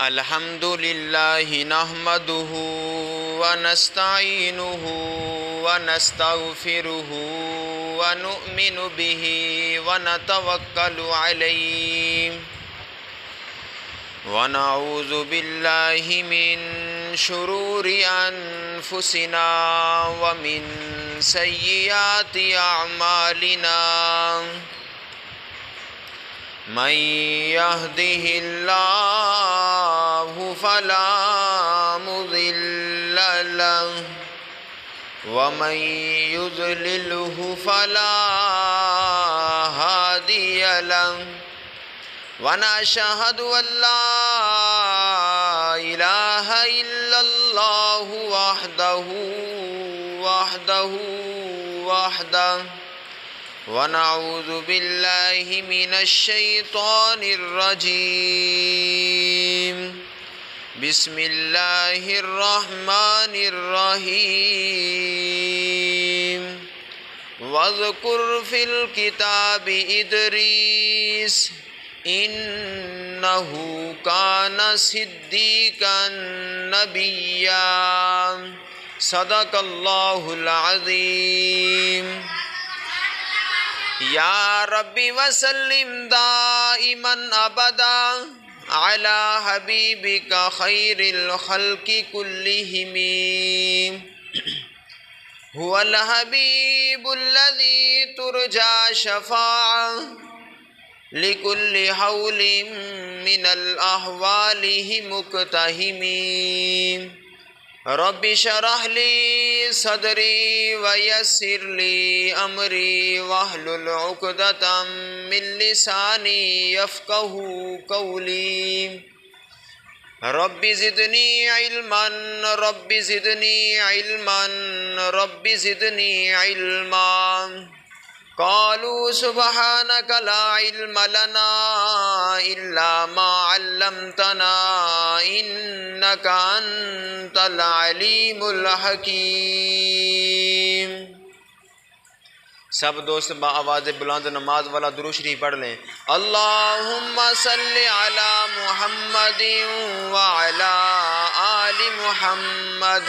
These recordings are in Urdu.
الحمد لله نحمده ونستعينه ونستغفره ونؤمن به ونتوكل عليه ونعوذ بالله من شرور أنفسنا ومن سيئات أعمالنا من يهده الله فلا مضل له ومن يضلله فلا هادي له ونشهد أن لا إله إلا الله وحده ونعوذ بالله من الشيطان الرجيم بسم الله الرحمن الرحيم واذكر في الكتاب إدريس إنه كان صديقا نبيا صدق الله العظيم یا ربی وسلم دائما ابدا على حبیبک خیر الخلق كلهم هو الحبیب الذي ترجى شفاعة لكل حول من الأحوال مقتحم رب اشرح لي صدري ويسر لي أمري واحلل عقدة من لساني يفقه قولي رب زدني علما رب زدني علما رب زدني علما قالوا سبحانك لا علم لنا إلا ما علمتنا إنك أنت العليم الحكيم۔ سب دوست با آواز بلند نماز والا درود شریف پڑھ لیں۔ اللہم صلی علی محمد وعلی آل محمد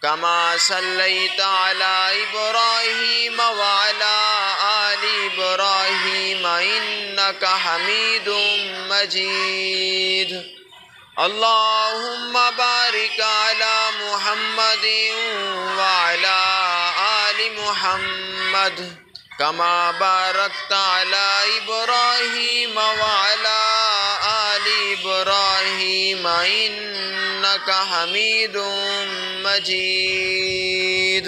كما صليت على إبراهيم وعلى آل إبراهيم إنك حميد مجيد اللهم بارك على محمد وعلى آل محمد كما باركت على إبراهيم وعلى آل إبراهيم إنك حميد مجید۔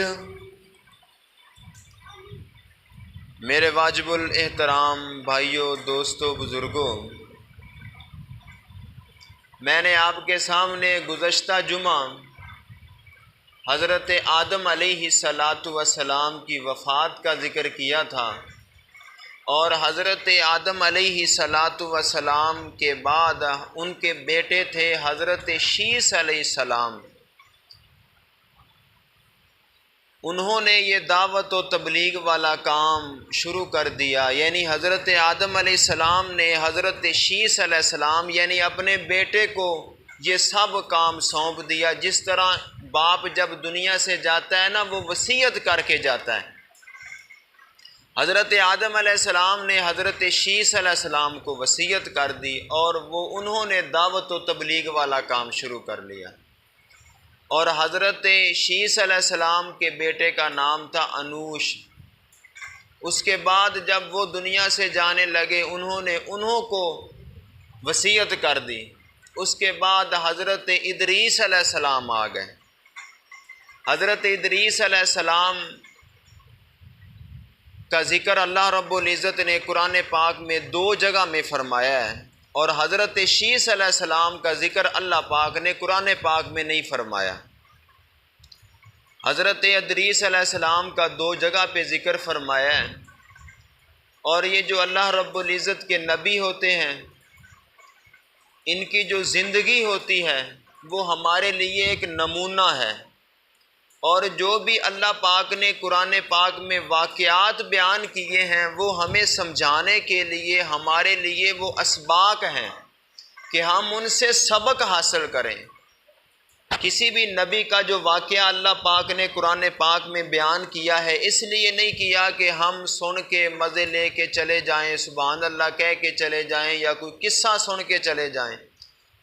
میرے واجب الاحترام بھائیوں، دوستوں، بزرگوں، میں نے آپ کے سامنے گزشتہ جمعہ حضرت آدم علیہ السلام کی وفات کا ذکر کیا تھا، اور حضرت آدم علیہ السلام کے بعد ان کے بیٹے تھے حضرت شیث علیہ السلام۔ انہوں نے یہ دعوت و تبلیغ والا کام شروع کر دیا، یعنی حضرت آدم علیہ السلام نے حضرت شیث علیہ السلام یعنی اپنے بیٹے کو یہ سب کام سونپ دیا۔ جس طرح باپ جب دنیا سے جاتا ہے نا، وہ وصیت کر کے جاتا ہے، حضرت آدم علیہ السلام نے حضرت شیث علیہ السلام کو وصیت کر دی، اور انہوں نے دعوت و تبلیغ والا کام شروع کر لیا۔ اور حضرت شیث علیہ السلام کے بیٹے کا نام تھا انوش۔ اس کے بعد جب وہ دنیا سے جانے لگے، انہوں کو وصیت کر دی۔ اس کے بعد حضرت ادریس علیہ السلام آ گئے۔ حضرت ادریس علیہ السلام کا ذکر اللہ رب العزت نے قرآن پاک میں 2 جگہ میں فرمایا ہے، اور حضرت شیث علیہ السلام کا ذکر اللہ پاک نے قرآن پاک میں نہیں فرمایا۔ حضرت ادریس علیہ السلام کا 2 جگہ پہ ذکر فرمایا ہے، اور یہ جو اللہ رب العزت کے نبی ہوتے ہیں، ان کی جو زندگی ہوتی ہے وہ ہمارے لیے ایک نمونہ ہے، اور جو بھی اللہ پاک نے قرآن پاک میں واقعات بیان کیے ہیں وہ ہمیں سمجھانے کے لیے ہمارے لیے وہ اسباق ہیں کہ ہم ان سے سبق حاصل کریں۔ کسی بھی نبی کا جو واقعہ اللہ پاک نے قرآن پاک میں بیان کیا ہے، اس لیے نہیں کیا کہ ہم سن کے مزے لے کے چلے جائیں، سبحان اللہ کہہ کے چلے جائیں، یا کوئی قصہ سن کے چلے جائیں،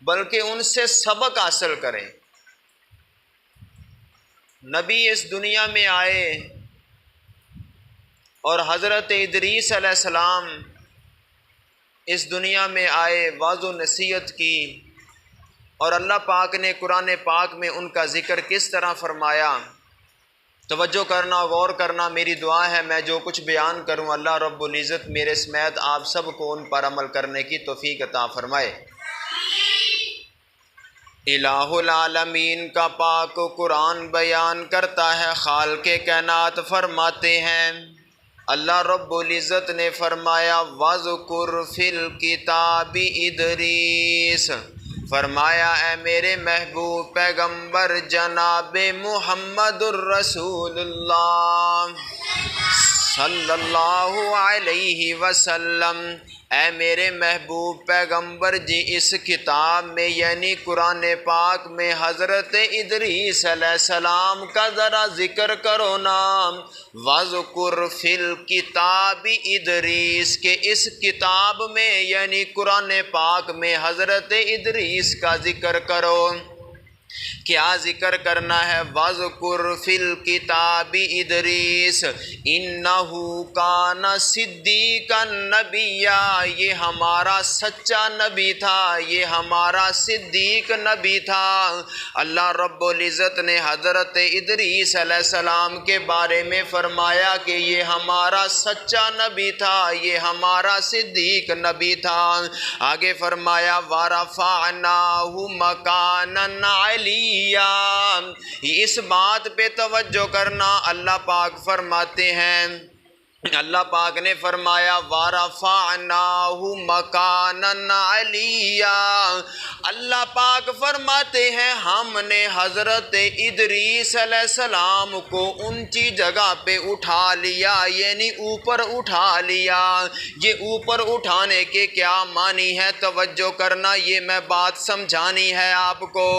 بلکہ ان سے سبق حاصل کریں۔ نبی اس دنیا میں آئے اور حضرت ادریس علیہ السلام اس دنیا میں آئے، وعظ و نصیحت کی، اور اللہ پاک نے قرآن پاک میں ان کا ذکر کس طرح فرمایا۔ توجہ کرنا، غور کرنا، میری دعا ہے میں جو کچھ بیان کروں اللہ رب العزت میرے سمیت آپ سب کو ان پر عمل کرنے کی توفیق عطا فرمائے۔ الہ العالمین کا پاک قرآن بیان کرتا ہے، خالق کائنات فرماتے ہیں، اللہ رب العزت نے فرمایا وَذْكُرْ فِي الْكِتَابِ ادریس، فرمایا اے میرے محبوب پیغمبر جناب محمد الرسول اللہ صلی اللہ علیہ وسلم، اے میرے محبوب پیغمبر جی اس کتاب میں یعنی قرآن پاک میں حضرت ادریس علیہ السلام کا ذرا ذکر کرو نام۔ وَذْكُرْ فِي الْكِتَابِ ادریس، کہ اس کتاب میں یعنی قرآن پاک میں حضرت ادریس کا ذکر کرو۔ کیا ذکر کرنا ہے؟ وَذْكُرْ فِي الْكِتَابِ ادریس اِنَّهُ كَانَ صِدِّيقًا نَبِيًّا، یہ ہمارا سچا نبی تھا، یہ ہمارا صدیق نبی تھا۔ اللہ رب العزت نے حضرت ادریس علیہ السلام کے بارے میں فرمایا کہ یہ ہمارا سچا نبی تھا، یہ ہمارا صدیق نبی تھا۔ آگے فرمایا وَرَفَعْنَاهُ مَكَانًا عَلِيًّا، اس بات پہ توجہ کرنا، اللہ پاک فرماتے ہیں، اللہ پاک نے فرمایا وَرَفَعْنَاهُ مَكَانًا عَلِيًّا، اللہ پاک فرماتے ہیں ہم نے حضرت ادریس علیہ السلام کو اونچی جگہ پہ اٹھا لیا، یعنی اوپر اٹھا لیا۔ یہ اوپر اٹھانے کے کیا معنی ہے؟ توجہ کرنا، یہ میں بات سمجھانی ہے آپ کو۔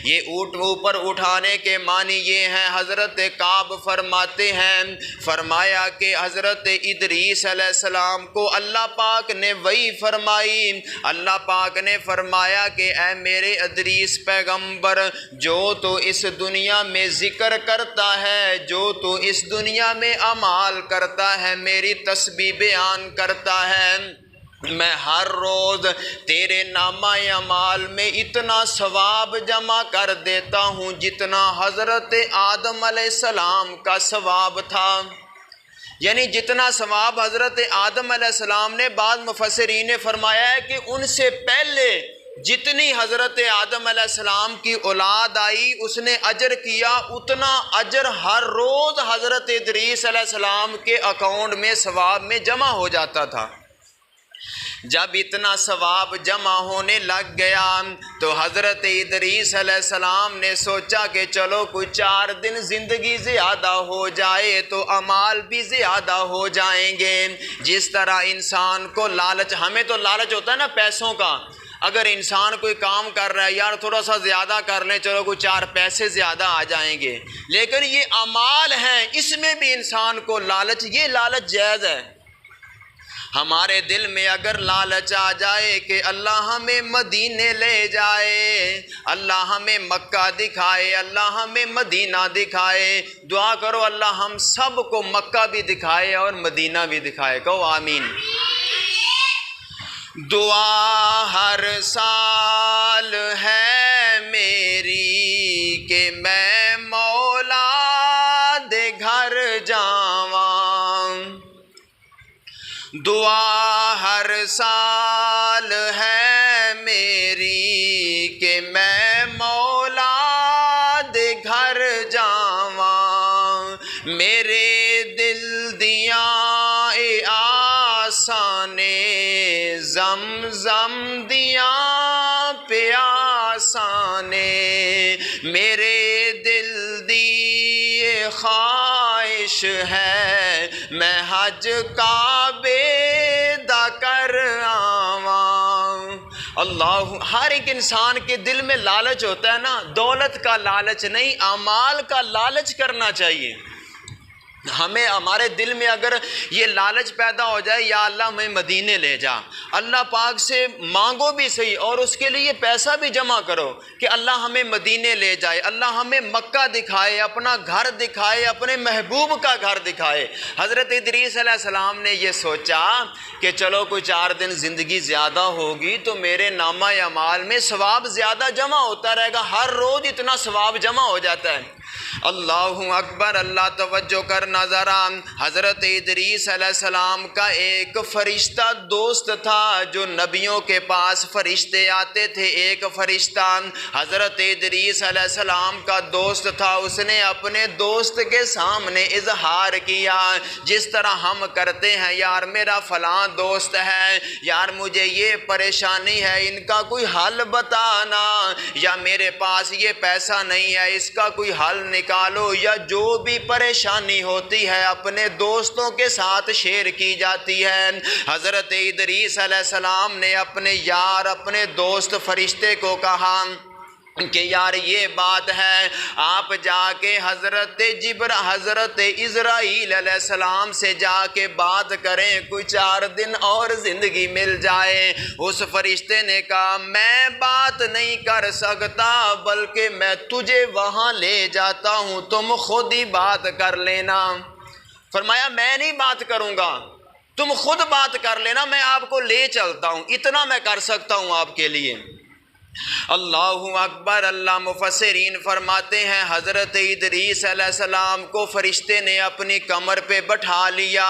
یہ اوپر اٹھانے کے معنی یہ ہیں، حضرت کعب فرماتے ہیں، فرمایا کہ حضرت ادریس علیہ السلام کو اللہ پاک نے وحی فرمائی، اللہ پاک نے فرمایا کہ اے میرے ادریس پیغمبر، جو تو اس دنیا میں ذکر کرتا ہے، جو تو اس دنیا میں اعمال کرتا ہے، میری تسبیح بیان کرتا ہے، میں ہر روز تیرے نامہ اعمال میں اتنا ثواب جمع کر دیتا ہوں جتنا حضرت آدم علیہ السلام کا ثواب تھا، یعنی جتنا ثواب حضرت آدم علیہ السلام نے، بعض مفسرین نے فرمایا ہے کہ ان سے پہلے جتنی حضرت آدم علیہ السلام کی اولاد آئی اس نے اجر کیا، اتنا اجر ہر روز حضرت ادریس علیہ السلام کے اکاؤنٹ میں ثواب میں جمع ہو جاتا تھا۔ جب اتنا ثواب جمع ہونے لگ گیا تو حضرت ادریس علیہ السلام نے سوچا کہ چلو کوئی 4 دن زندگی زیادہ ہو جائے تو اعمال بھی زیادہ ہو جائیں گے۔ جس طرح انسان کو لالچ، ہمیں تو لالچ ہوتا ہے نا پیسوں کا، اگر انسان کوئی کام کر رہا ہے یار تھوڑا سا زیادہ کر لیں، چلو کوئی 4 پیسے زیادہ آ جائیں گے، لیکن یہ اعمال ہیں اس میں بھی انسان کو لالچ، یہ لالچ جائز ہے۔ ہمارے دل میں اگر لالچ آ جائے کہ اللہ ہمیں مدینے لے جائے، اللہ ہمیں مکہ دکھائے، اللہ ہمیں مدینہ دکھائے، دعا کرو اللہ ہم سب کو مکہ بھی دکھائے اور مدینہ بھی دکھائے، کہو آمین۔ دعا ہر سال ہے میری کہ میں مولا دے گھر جاواں، دعا ہر سال ہے میری کہ میں مولا دے گھر جاواں، میرے دل دیاں اے آسانے زمزم دیاں پیاسانے، میرے دل دی خواہش ہے میں حج کعبے دا کر آواں۔ اللہ، ہر ایک انسان کے دل میں لالچ ہوتا ہے نا، دولت کا لالچ نہیں، اعمال کا لالچ کرنا چاہیے ہمیں۔ ہمارے دل میں اگر یہ لالچ پیدا ہو جائے، یا اللہ ہمیں مدینے لے جا، اللہ پاک سے مانگو بھی صحیح اور اس کے لیے پیسہ بھی جمع کرو کہ اللہ ہمیں مدینے لے جائے، اللہ ہمیں مکہ دکھائے، اپنا گھر دکھائے، اپنے محبوب کا گھر دکھائے۔ حضرت ادریس علیہ السلام نے یہ سوچا کہ چلو کوئی 4 دن زندگی زیادہ ہوگی تو میرے نامہ اعمال میں ثواب زیادہ جمع ہوتا رہے گا، ہر روز اتنا ثواب جمع ہو جاتا ہے۔ اللہ اکبر، اللہ توجہ کر نظرا۔ حضرت ادریس علیہ السلام کا ایک فرشتہ دوست تھا، جو نبیوں کے پاس فرشتے آتے تھے، ایک فرشتہ حضرت ادریس علیہ السلام کا دوست تھا۔ اس نے اپنے دوست کے سامنے اظہار کیا جس طرح ہم کرتے ہیں، یار میرا فلاں دوست ہے، یار مجھے یہ پریشانی ہے، ان کا کوئی حل بتانا، یا میرے پاس یہ پیسہ نہیں ہے، اس کا کوئی حل نکالو، یا جو بھی پریشانی ہوتی ہے اپنے دوستوں کے ساتھ شیئر کی جاتی ہے۔ حضرت ادریس علیہ السلام نے اپنے یار، اپنے دوست فرشتے کو کہا کہ یار یہ بات ہے، آپ جا کے حضرت اسرائیل علیہ السلام سے جا کے بات کریں، کوئی 4 دن اور زندگی مل جائے۔ اس فرشتے نے کہا میں بات نہیں کر سکتا، بلکہ میں تجھے وہاں لے جاتا ہوں، تم خود ہی بات کر لینا۔ فرمایا میں نہیں بات کروں گا، تم خود بات کر لینا، میں آپ کو لے چلتا ہوں، اتنا میں کر سکتا ہوں آپ کے لیے۔ اللہ اکبر، اللہ مفسرین فرماتے ہیں حضرت ادریس علیہ السلام کو فرشتے نے اپنی کمر پہ بٹھا لیا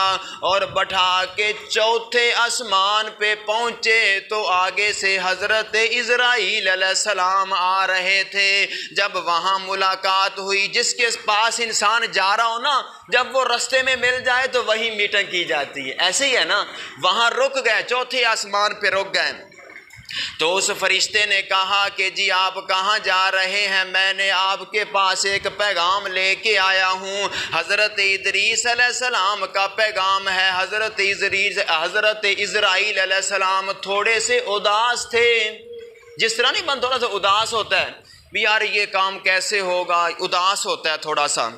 اور بٹھا کے 4تھے آسمان پہ پہنچے تو آگے سے حضرت اسرائیل علیہ السلام آ رہے تھے۔ جب وہاں ملاقات ہوئی، جس کے پاس انسان جا رہا ہو نا، جب وہ رستے میں مل جائے تو وہی میٹنگ کی جاتی ہے، ایسے ہی ہے نا، وہاں رک گئے، 4تھے آسمان پہ رک گئے۔ تو اس فرشتے نے کہا کہ جی آپ کہاں جا رہے ہیں؟ میں نے آپ کے پاس ایک پیغام لے کے آیا ہوں، حضرت ادریس علیہ السلام کا پیغام ہے۔ حضرت اسرائیل علیہ السلام تھوڑے سے اداس تھے، جس طرح نہیں بند تھوڑا سا اداس ہوتا ہے بھی یار یہ کام کیسے ہوگا، اداس ہوتا ہے تھوڑا سا۔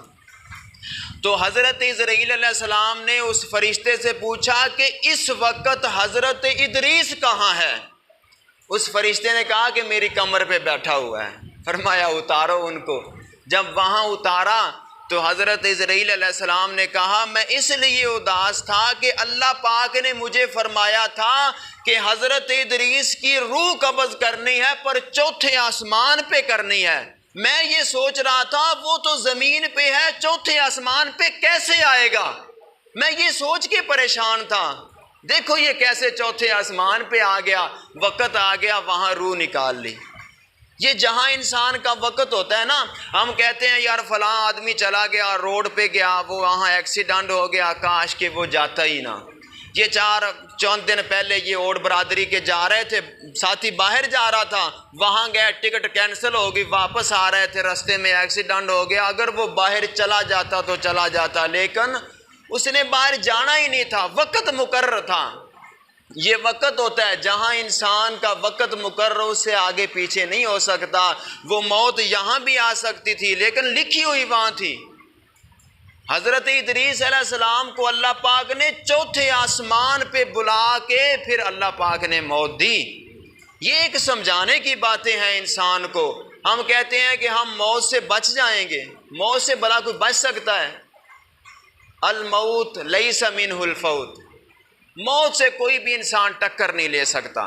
تو حضرت اسرائیل علیہ السلام نے اس فرشتے سے پوچھا کہ اس وقت حضرت ادریس کہاں ہے؟ اس فرشتے نے کہا کہ میری کمر پہ بیٹھا ہوا ہے۔ فرمایا اتارو ان کو۔ جب وہاں اتارا تو حضرت اسرائیل علیہ السلام نے کہا میں اس لیے اداس تھا کہ اللہ پاک نے مجھے فرمایا تھا کہ حضرت ادریس کی روح قبض کرنی ہے، پر 4تھے آسمان پہ کرنی ہے۔ میں یہ سوچ رہا تھا وہ تو زمین پہ ہے، 4تھے آسمان پہ کیسے آئے گا؟ میں یہ سوچ کے پریشان تھا، دیکھو یہ کیسے 4تھے آسمان پہ آ گیا، وقت آ گیا وہاں روح نکال لی۔ یہ جہاں انسان کا وقت ہوتا ہے نا، ہم کہتے ہیں یار فلاں آدمی چلا گیا، روڈ پہ گیا، وہ وہاں ایکسیڈنٹ ہو گیا، کاش کہ وہ جاتا ہی نہ۔ یہ 4 دن پہلے یہ اوڑ برادری کے جا رہے تھے، ساتھی باہر جا رہا تھا، وہاں گئے، ٹکٹ کینسل ہو گئی، واپس آ رہے تھے، رستے میں ایکسیڈنٹ ہو گیا۔ اگر وہ باہر چلا جاتا تو چلا جاتا، لیکن اس نے باہر جانا ہی نہیں تھا، وقت مقرر تھا۔ یہ وقت ہوتا ہے جہاں انسان کا وقت مقرر، اس سے آگے پیچھے نہیں ہو سکتا۔ وہ موت یہاں بھی آ سکتی تھی لیکن لکھی ہوئی وہاں تھی۔ حضرت ادریس علیہ السلام کو اللہ پاک نے 4تھے آسمان پہ بلا کے پھر اللہ پاک نے موت دی۔ یہ ایک سمجھانے کی باتیں ہیں انسان کو۔ ہم کہتے ہیں کہ ہم موت سے بچ جائیں گے، موت سے بھلا کوئی بچ سکتا ہے؟ الموت لیس منہ الفوت، موت سے کوئی بھی انسان ٹکر نہیں لے سکتا۔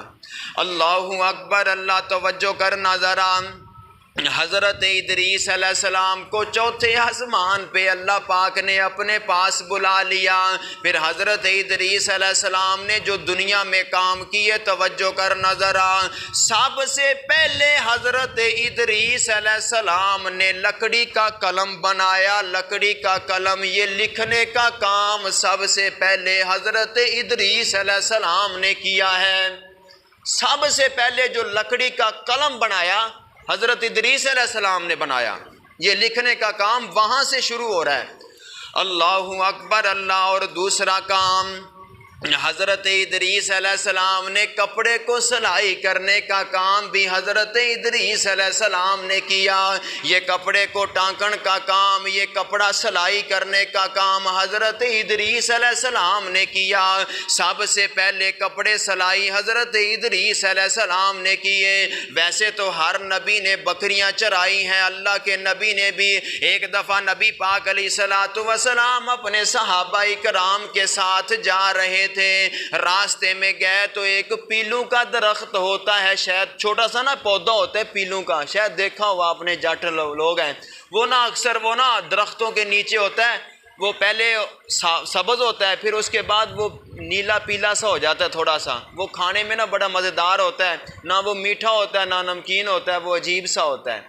اللہ اکبر، اللہ توجہ کرنا ذرا۔ حضرت ادریس علیہ السلام کو 4تھے آسمان پہ اللہ پاک نے اپنے پاس بلا لیا۔ پھر حضرت ادریس علیہ السلام نے جو دنیا میں کام کیے توجہ کرنا ذرا۔ سب سے پہلے حضرت ادریس علیہ السلام نے لکڑی کا قلم بنایا۔ لکڑی کا قلم، یہ لکھنے کا کام سب سے پہلے حضرت ادریس علیہ السلام نے کیا ہے۔ سب سے پہلے جو لکڑی کا قلم بنایا حضرت ادریس علیہ السلام نے بنایا۔ یہ لکھنے کا کام وہاں سے شروع ہو رہا ہے۔ اللہ اکبر، اللہ۔ اور دوسرا کام حضرت ادریس علیہ السلام نے کپڑے کو سلائی کرنے کا کام بھی حضرت ادریس علیہ السلام نے کیا۔ یہ کپڑے کو ٹانکن کا کام، یہ کپڑا سلائی کرنے کا کام حضرت ادریس علیہ السلام نے کیا۔ سب سے پہلے کپڑے سلائی حضرت ادریس علیہ السلام نے کیے۔ ویسے تو ہر نبی نے بکریاں چرائی ہیں، اللہ کے نبی نے بھی۔ ایک دفعہ نبی پاک علیہ السلام اپنے صحابہ کرام کے ساتھ جا رہے تھے، راستے میں گئے تو ایک پیلوں کا درخت ہوتا ہے، شاید چھوٹا سا نا پودا ہوتا ہے پیلوں کا، شاید دیکھا ہوا آپ نے، جٹ لوگ ہیں وہ نا اکثر وہ نا درختوں کے نیچے ہوتا ہے، وہ پہلے سبز ہوتا ہے، پھر اس کے بعد وہ نیلا پیلا سا ہو جاتا ہے تھوڑا سا، وہ کھانے میں نا بڑا مزیدار ہوتا ہے، نہ وہ میٹھا ہوتا ہے نہ نمکین ہوتا ہے، وہ عجیب سا ہوتا ہے۔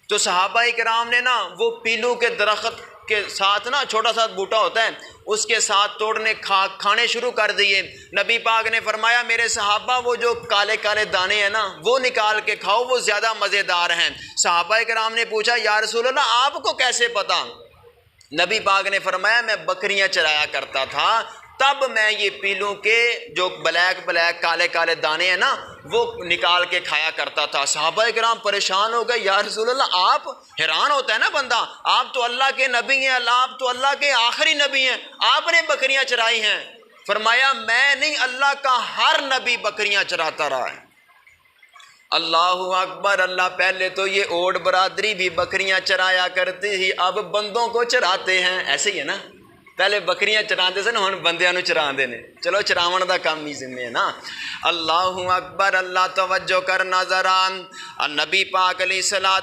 تو صحابہ کرام نے نا وہ پیلوں کے درخت کے ساتھ نا چھوٹا سا بوٹا ہوتا ہے، اس کے ساتھ توڑنے کھانے شروع کر دیے۔ نبی پاک نے فرمایا میرے صحابہ وہ جو کالے کالے دانے ہیں نا وہ نکال کے کھاؤ، وہ زیادہ مزیدار ہیں۔ صحابہ کرام نے پوچھا یا رسول اللہ آپ کو کیسے پتا؟ نبی پاک نے فرمایا میں بکریاں چرایا کرتا تھا، تب میں یہ پیلوں کے جو بلیک کالے کالے دانے ہیں نا وہ نکال کے کھایا کرتا تھا۔ صحابہ کرام پریشان ہو گئے، یا رسول اللہ آپ، حیران ہوتا ہے نا بندہ، آپ تو اللہ کے نبی ہیں، آپ تو اللہ کے آخری نبی ہیں، آپ نے بکریاں چرائی ہیں؟ فرمایا میں نہیں، اللہ کا ہر نبی بکریاں چراتا رہا ہے۔ اللہ اکبر، اللہ پہلے تو یہ اوٹ برادری بھی بکریاں چرایا کرتی تھی، اب بندوں کو چراتے ہیں، ایسے ہی ہے نا، پہلے بکریاں چراتے سے نا ہن بندیاں نو چراندے نے، چلو چراون دا کام ہی ذمہ ہے نا۔ اللہ اکبر، اللہ توجہ کر نظران، نبی پاک علیہ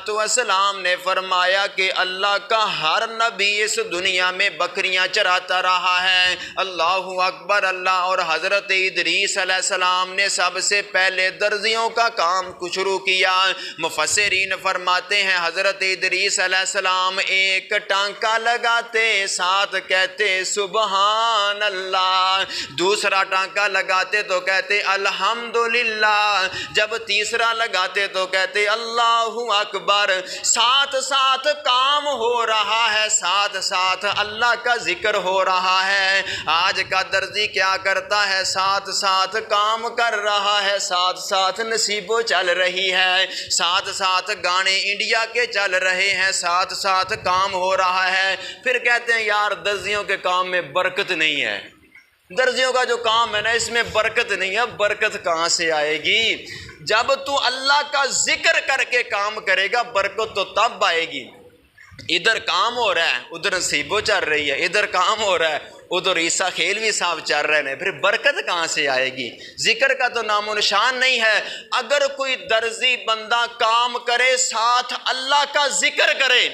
السلام نے فرمایا کہ اللہ کا ہر نبی اس دنیا میں بکریاں چراتا رہا ہے۔ اللہ اکبر اللہ، اور حضرت ادریس علیہ السلام نے سب سے پہلے درزیوں کا کام شروع کیا۔ مفسرین فرماتے ہیں حضرت ادریس علیہ السلام ایک ٹانکا لگاتے ساتھ کہتے سبحان اللہ، دوسرا ٹانکا لگاتے تو کہتے الحمدللہ، جب تیسرا لگاتے تو کہتے اللہ اکبر۔ ساتھ ساتھ کام ہو رہا ہے، ساتھ ساتھ اللہ کا ذکر ہو رہا ہے۔ آج کا درزی کیا کرتا ہے؟ ساتھ ساتھ کام کر رہا ہے، ساتھ ساتھ نصیبوں چل رہی ہے، ساتھ ساتھ گانے انڈیا کے چل رہے ہیں، ساتھ ساتھ کام ہو رہا ہے۔ پھر کہتے ہیں یار درزیوں کے کام میں برکت نہیں ہے، درزیوں کا جو کام ہے نا اس میں برکت نہیں ہے۔ برکت کہاں سے آئے گی؟ جب تو اللہ کا ذکر کر کے کام کرے گا برکت تو تب آئے گی۔ ادھر کام ہو رہا ہے ادھر نصیبوں چل رہی ہے، ادھر کام ہو رہا ہے ادھر عیسیٰ خیل بھی صاحب چل رہے ہیں، پھر برکت کہاں سے آئے گی؟ ذکر کا تو نام و نشان نہیں ہے۔ اگر کوئی درزی بندہ کام کرے ساتھ اللہ کا ذکر کرے،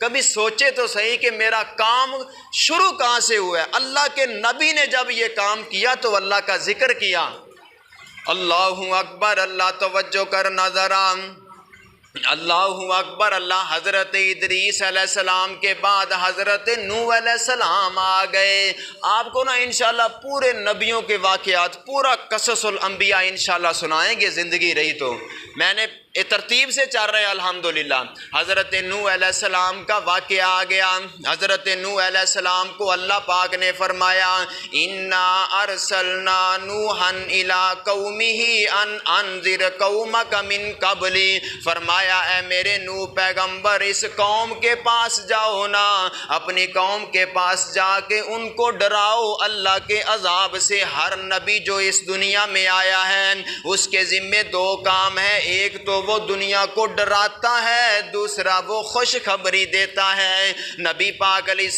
کبھی سوچے تو صحیح کہ میرا کام شروع کہاں سے ہوا ہے؟ اللہ کے نبی نے جب یہ کام کیا تو اللہ کا ذکر کیا۔ اللہ اکبر اللہ توجہ کر نظران، اللہ اکبر اللہ۔ حضرت ادریس علیہ السلام کے بعد حضرت نوح علیہ السلام آ گئے۔ آپ کو نا انشاءاللہ پورے نبیوں کے واقعات، پورا قصص الانبیاء انشاءاللہ سنائیں گے زندگی رہی تو۔ میں نے ترتیب سے چل رہے الحمدللہ۔ حضرت نوح علیہ السلام کا واقعہ آ گیا۔ حضرت نوح علیہ السلام کو اللہ پاک نے فرمایا انا ارسلنا نوحا الی قومہ ان انذر قومک من قبل، فرمایا اے میرے نوح پیغمبر اس قوم کے پاس جاؤ نا، اپنی قوم کے پاس جا کے ان کو ڈراؤ اللہ کے عذاب سے۔ ہر نبی جو اس دنیا میں آیا ہے اس کے ذمے دو کام ہیں، ایک تو وہ دنیا کو ڈراتا ہے، دوسرا وہ خوشخبری دیتا ہے۔ نبی پاک علیہ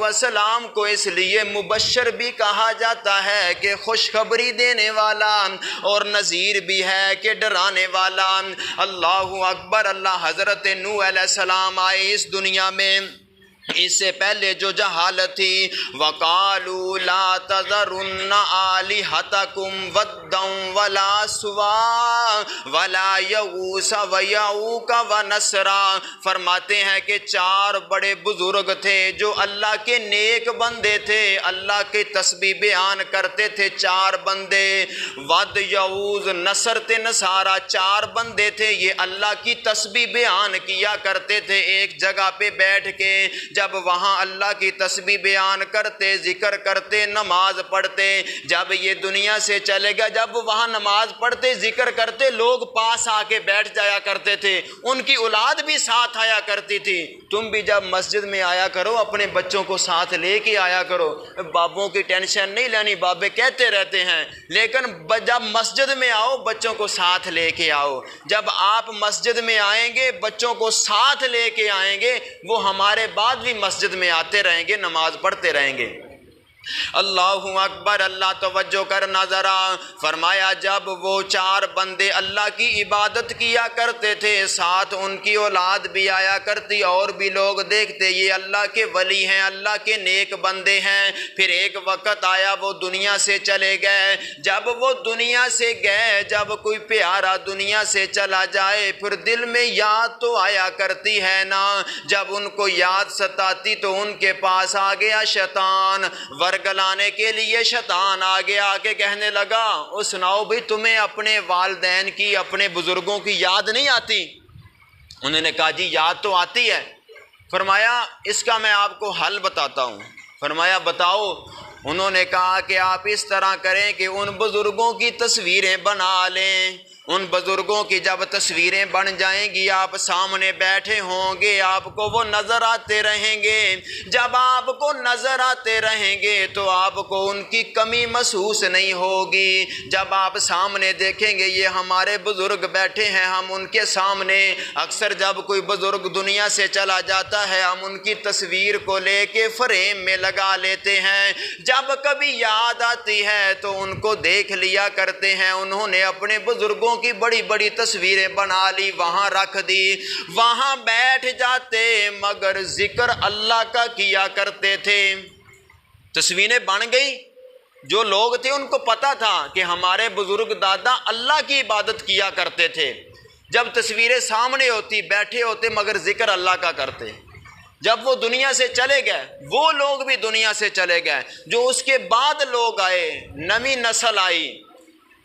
السلام کو اس لیے مبشر بھی کہا جاتا ہے کہ خوشخبری دینے والا، اور نذیر بھی ہے کہ ڈرانے والا۔ اللہ اکبر اللہ۔ حضرت نوح علیہ السلام آئے اس دنیا میں، اس سے پہلے جو جہالت تھی وَقَالُوا لَا تَذَرُنَّ آلِهَتَكُمْ وَدًّا وَلَا سُوَاعًا وَلَا يَغُوثَ وَيَعُوقَ وَنَسْرًا، فرماتے ہیں کہ چار بڑے بزرگ تھے جو اللہ کے نیک بندے تھے، اللہ کے تسبیح بیان کرتے تھے، چار بندے، ود یعوز نصر تے نصارہ، چار بندے تھے یہ اللہ کی تسبیح بیان کیا کرتے تھے ایک جگہ پہ بیٹھ کے۔ جب وہاں اللہ کی تسبیح بیان کرتے، ذکر کرتے، نماز پڑھتے، جب یہ دنیا سے چلے گا، جب وہاں نماز پڑھتے، ذکر کرتے، لوگ پاس آ کے بیٹھ جایا کرتے تھے، ان کی اولاد بھی ساتھ آیا کرتی تھی۔ تم بھی جب مسجد میں آیا کرو اپنے بچوں کو ساتھ لے کے آیا کرو، بابوں کی ٹینشن نہیں لینی، بابے کہتے رہتے ہیں، لیکن جب مسجد میں آؤ بچوں کو ساتھ لے کے آؤ۔ جب آپ مسجد میں آئیں گے بچوں کو ساتھ لے کے آئیں گے، وہ ہمارے بعد بھی مسجد میں آتے رہیں گے، نماز پڑھتے رہیں گے۔ اللہ اکبر، اللہ توجہ کرنا ذرا۔ فرمایا جب وہ 4 بندے اللہ کی عبادت کیا کرتے تھے، ساتھ ان کی اولاد بھی آیا کرتی، اور بھی لوگ دیکھتے یہ اللہ کے ولی ہیں، اللہ کے نیک بندے ہیں۔ پھر ایک وقت آیا وہ دنیا سے چلے گئے۔ جب وہ دنیا سے گئے، جب کوئی پیارا دنیا سے چلا جائے پھر دل میں یاد تو آیا کرتی ہے نا۔ جب ان کو یاد ستاتی تو ان کے پاس آ گیا شیطان، ورگلانے کے لیے شیطان آ گیا، آ کے کہنے لگا او سناؤ بھئی تمہیں اپنے والدین کی، اپنے بزرگوں کی یاد نہیں آتی؟ انہوں نے کہا جی یاد تو آتی ہے۔ فرمایا اس کا میں آپ کو حل بتاتا ہوں۔ فرمایا بتاؤ۔ انہوں نے کہا کہ آپ اس طرح کریں کہ ان بزرگوں کی تصویریں بنا لیں، ان بزرگوں کی جب تصویریں بن جائیں گی آپ سامنے بیٹھے ہوں گے، آپ کو وہ نظر آتے رہیں گے۔ جب آپ کو نظر آتے رہیں گے تو آپ کو ان کی کمی محسوس نہیں ہوگی۔ جب آپ سامنے دیکھیں گے یہ ہمارے بزرگ بیٹھے ہیں، ہم ان کے سامنے اکثر جب کوئی بزرگ دنیا سے چلا جاتا ہے ہم ان کی تصویر کو لے کے فریم میں لگا لیتے ہیں، جب کبھی یاد آتی ہے تو ان کو دیکھ لیا کرتے ہیں۔ انہوں نے اپنے بزرگوں کی بڑی بڑی تصویریں بنا لی، وہاں رکھ دی، وہاں بیٹھ جاتے، مگر ذکر اللہ کا کیا کرتے تھے۔ تصویریں بن گئی، جو لوگ تھے ان کو پتا تھا کہ ہمارے بزرگ دادا اللہ کی عبادت کیا کرتے تھے۔ جب تصویریں سامنے ہوتی بیٹھے ہوتے مگر ذکر اللہ کا کرتے۔ جب وہ دنیا سے چلے گئے، وہ لوگ بھی دنیا سے چلے گئے، جو اس کے بعد لوگ آئے، نئی نسل آئی،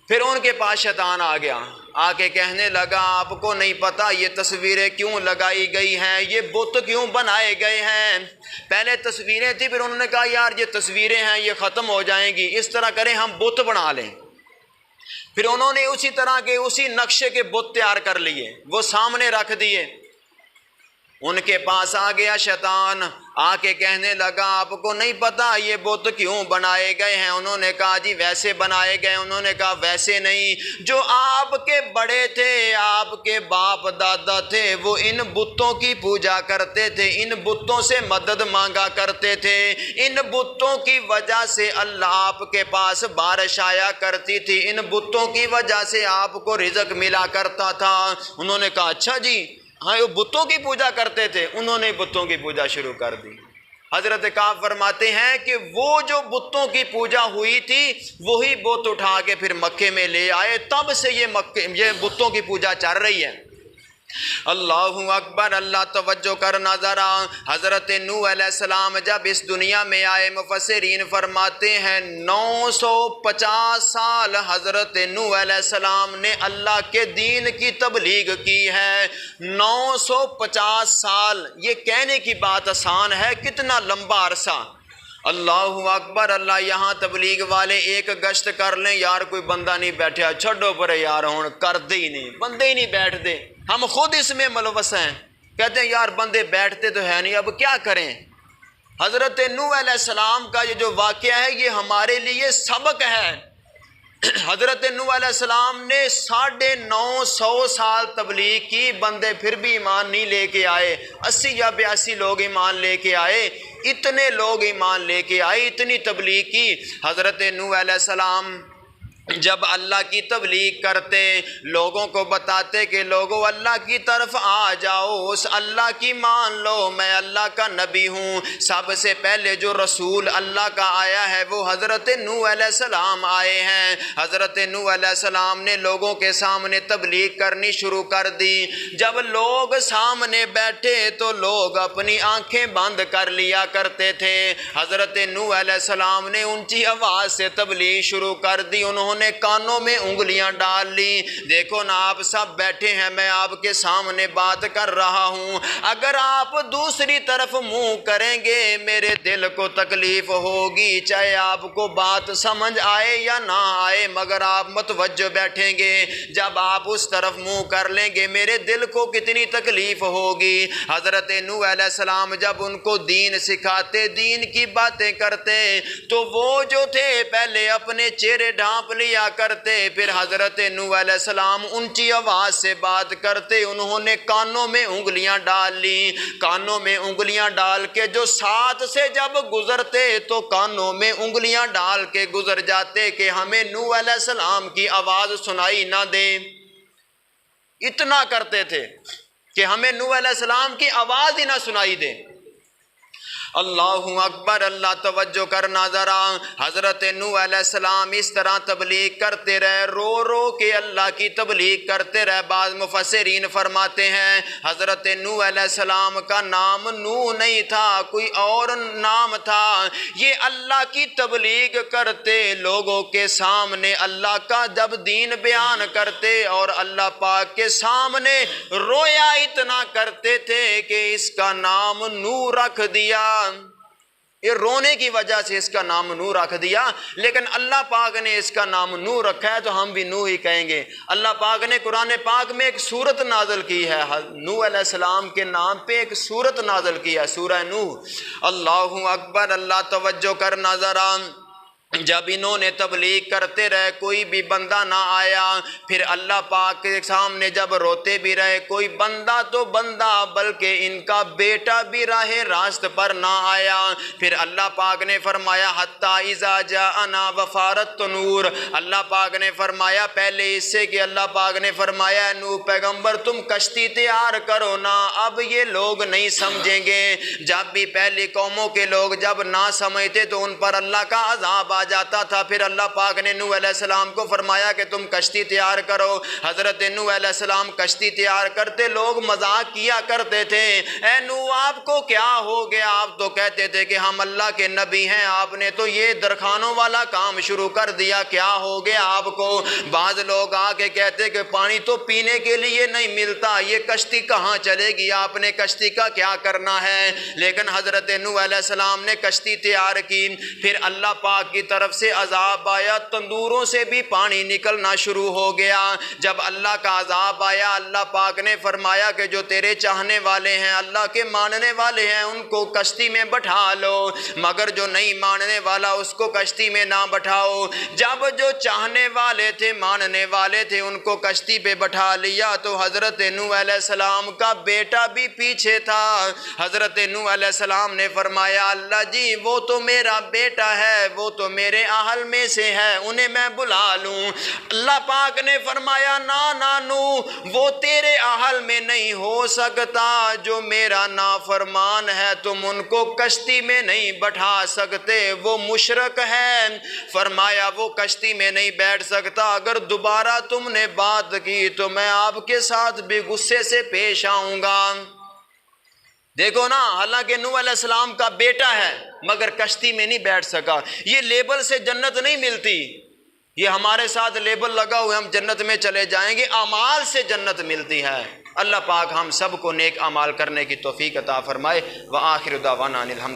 پھر ان کے پاس شیطان آ گیا، آ کے کہنے لگا آپ کو نہیں پتا یہ تصویریں کیوں لگائی گئی ہیں، یہ بت کیوں بنائے گئے ہیں۔ پہلے تصویریں تھی، پھر انہوں نے کہا یار یہ تصویریں ہیں یہ ختم ہو جائیں گی، اس طرح کریں ہم بت بنا لیں۔ پھر انہوں نے اسی طرح کے اسی نقشے کے بت تیار کر لیے، وہ سامنے رکھ دیے۔ ان کے پاس آ گیا شیطان، آ کے کہنے لگا آپ کو نہیں پتا یہ بت کیوں بنائے گئے ہیں۔ انہوں نے کہا جی ویسے بنائے گئے۔ انہوں نے کہا ویسے نہیں، جو آپ کے بڑے تھے، آپ کے باپ دادا تھے، وہ ان بتوں کی پوجا کرتے تھے، ان بتوں سے مدد مانگا کرتے تھے، ان بتوں کی وجہ سے اللہ آپ کے پاس بارش آیا کرتی تھی، ان بتوں کی وجہ سے آپ کو رزق ملا کرتا تھا۔ انہوں نے کہا اچھا جی، ہاں وہ بتوں کی پوجا کرتے تھے۔ انہوں نے بتوں کی پوجا شروع کر دی۔ حضرت کعب فرماتے ہیں کہ وہ جو بتوں کی پوجا ہوئی تھی وہی بت اٹھا کے پھر مکے میں لے آئے، تب سے یہ بتوں کی پوجا چل رہی ہے۔ اللہ اکبر، اللہ توجہ کرنا ذرا۔ حضرت نوح علیہ السلام جب اس دنیا میں آئے، مفسرین فرماتے ہیں 950 سال حضرت نوح علیہ السلام نے اللہ کے دین کی تبلیغ کی ہے۔ 950 سال، یہ کہنے کی بات آسان ہے، کتنا لمبا عرصہ۔ اللہ اکبر، اللہ یہاں تبلیغ والے ایک گشت کر لیں، یار کوئی بندہ نہیں بیٹھا، چھڈو پر یار ہوں کر دے ہی نہیں، بندے ہی نہیں بیٹھ دے، ہم خود اس میں ملوث ہیں، کہتے ہیں یار بندے بیٹھتے تو ہے نہیں، اب کیا کریں۔ حضرت نوح علیہ السلام کا یہ جو واقعہ ہے یہ ہمارے لیے سبق ہے۔ حضرت نوح علیہ السلام نے 950 سال تبلیغ کی، بندے پھر بھی ایمان نہیں لے کے آئے، 80 یا 82 لوگ ایمان لے کے آئے، اتنے لوگ ایمان لے کے آئے، اتنی تبلیغ کی۔ حضرت نوح علیہ السلام جب اللہ کی تبلیغ کرتے، لوگوں کو بتاتے کہ لوگوں اللہ کی طرف آ جاؤ، اس اللہ کی مان لو، میں اللہ کا نبی ہوں۔ سب سے پہلے جو رسول اللہ کا آیا ہے وہ حضرت نوح علیہ السلام آئے ہیں۔ حضرت نوح علیہ السلام نے لوگوں کے سامنے تبلیغ کرنی شروع کر دی۔ جب لوگ سامنے بیٹھے تو لوگ اپنی آنکھیں بند کر لیا کرتے تھے۔ حضرت نوح علیہ السلام نے اونچی آواز سے تبلیغ شروع کر دی۔ انہوں انہوں نے کانوں میں انگلیاں ڈال لی۔ دیکھو نا آپ سب بیٹھے ہیں، میں آپ کے سامنے بات کر رہا ہوں، اگر آپ دوسری طرف منہ کریں گے میرے دل کو تکلیف ہوگی، چاہے آپ کو بات سمجھ آئے یا نہ آئے، مگر آپ متوجہ بیٹھیں گے۔ جب آپ اس طرف منہ کر لیں گے میرے دل کو کتنی تکلیف ہوگی۔ حضرت نوح علیہ السلام جب ان کو دین سکھاتے، دین کی باتیں کرتے، تو وہ جو تھے پہلے اپنے چہرے ڈھانپ لیا کرتے، پھر حضرت نوح علیہ السلام اونچی آواز سے بات کرتے، انہوں نے کانوں میں انگلیاں ڈال لی۔ کانوں میں انگلیاں ڈال کے جو ساتھ سے جب گزرتے تو کانوں میں انگلیاں ڈال کے گزر جاتے کہ ہمیں نوح علیہ السلام کی آواز سنائی نہ دے۔ اتنا کرتے تھے کہ ہمیں نوح علیہ السلام کی آواز ہی نہ سنائی دے۔ اللہ اکبر، اللہ توجہ کرنا ذرا۔ حضرت نوح علیہ السلام اس طرح تبلیغ کرتے رہے، رو رو کے اللہ کی تبلیغ کرتے رہے۔ بعض مفسرین فرماتے ہیں حضرت نوح علیہ السلام کا نام نوح نہیں تھا، کوئی اور نام تھا۔ یہ اللہ کی تبلیغ کرتے، لوگوں کے سامنے اللہ کا جب دین بیان کرتے اور اللہ پاک کے سامنے رویا اتنا کرتے تھے کہ اس کا نام نوح رکھ دیا۔ یہ رونے کی وجہ سے اس کا نام نوح رکھ دیا، لیکن اللہ پاک نے اس کا نام نوح رکھا ہے تو ہم بھی نوح ہی کہیں گے۔ اللہ پاک نے قرآن پاک میں ایک سورت نازل کی ہے، نوح علیہ السلام کے نام پہ ایک سورت نازل کی ہے، سورہ نوح۔ اللہ اکبر، اللہ توجہ کرنا ذرا۔ جب انہوں نے تبلیغ کرتے رہے کوئی بھی بندہ نہ آیا، پھر اللہ پاک کے سامنے جب روتے بھی رہے، کوئی بندہ تو بندہ بلکہ ان کا بیٹا بھی راہ راست پر نہ آیا، پھر اللہ پاک نے فرمایا حتیٰ اذا جاءنا وفارت نور، اللہ پاک نے فرمایا پہلے اس سے کہ اللہ پاک نے فرمایا نوح پیغمبر تم کشتی تیار کرو نا، اب یہ لوگ نہیں سمجھیں گے۔ جب بھی پہلی قوموں کے لوگ جب نہ سمجھتے تو ان پر اللہ کا عذاب جاتا تھا، پھر اللہ پاک نے نوح علیہ السلام کو فرمایا کہ تم کشتی تیار کرو۔ حضرت نوح علیہ السلام کشتی تیار کرتے، لوگ مذاق کیا کرتے تھے، اے نوح آپ کو کیا ہو گیا؟ آپ تو کہتے تھے کہ ہم اللہ کے نبی ہیں، آپ نے تو یہ درخانوں والا کام شروع کر دیا، کیا ہو گیا آپ کو؟ بعض لوگ آ کے کہتے کہ پانی تو پینے کے لیے نہیں ملتا، یہ کشتی کہاں چلے گی؟ آپ نے کشتی کا کیا کرنا ہے؟ لیکن حضرت نوح علیہ السلام نے کشتی تیار کی، پھر اللہ پاک کی طرف سے عذاب آیا، تندوروں سے بھی پانی نکلنا شروع ہو گیا۔ جب اللہ کا عذاب آیا اللہ پاک نے فرمایا کہ جو تیرے چاہنے والے ہیں، اللہ کے ماننے والے ہیں، ان کو کشتی میں بٹھا لو، مگر جو نہیں ماننے والا اس کو کشتی میں نہ بٹھاؤ۔ جب جو چاہنے والے تھے، ماننے والے تھے، ان کو کشتی پہ بٹھا لیا تو حضرت نوح علیہ السلام کا بیٹا بھی پیچھے تھا۔ حضرت نوح علیہ السلام نے فرمایا اللہ جی وہ تو میرا بیٹا ہے، وہ تو میرے اہل میں سے ہے، انہیں میں بلا لوں۔ اللہ پاک نے فرمایا نا نوح وہ تیرے اہل میں نہیں ہو سکتا، جو میرا نافرمان ہے تم ان کو کشتی میں نہیں بٹھا سکتے، وہ مشرک ہے۔ فرمایا وہ کشتی میں نہیں بیٹھ سکتا، اگر دوبارہ تم نے بات کی تو میں آپ کے ساتھ بھی غصے سے پیش آؤں گا۔ دیکھو نا، حالانکہ نوح علیہ السلام کا بیٹا ہے مگر کشتی میں نہیں بیٹھ سکا۔ یہ لیبل سے جنت نہیں ملتی، یہ ہمارے ساتھ لیبل لگا ہوئے ہم جنت میں چلے جائیں گے، اعمال سے جنت ملتی ہے۔ اللہ پاک ہم سب کو نیک اعمال کرنے کی توفیق عطا فرمائے۔ وآخر دعوانا الحمد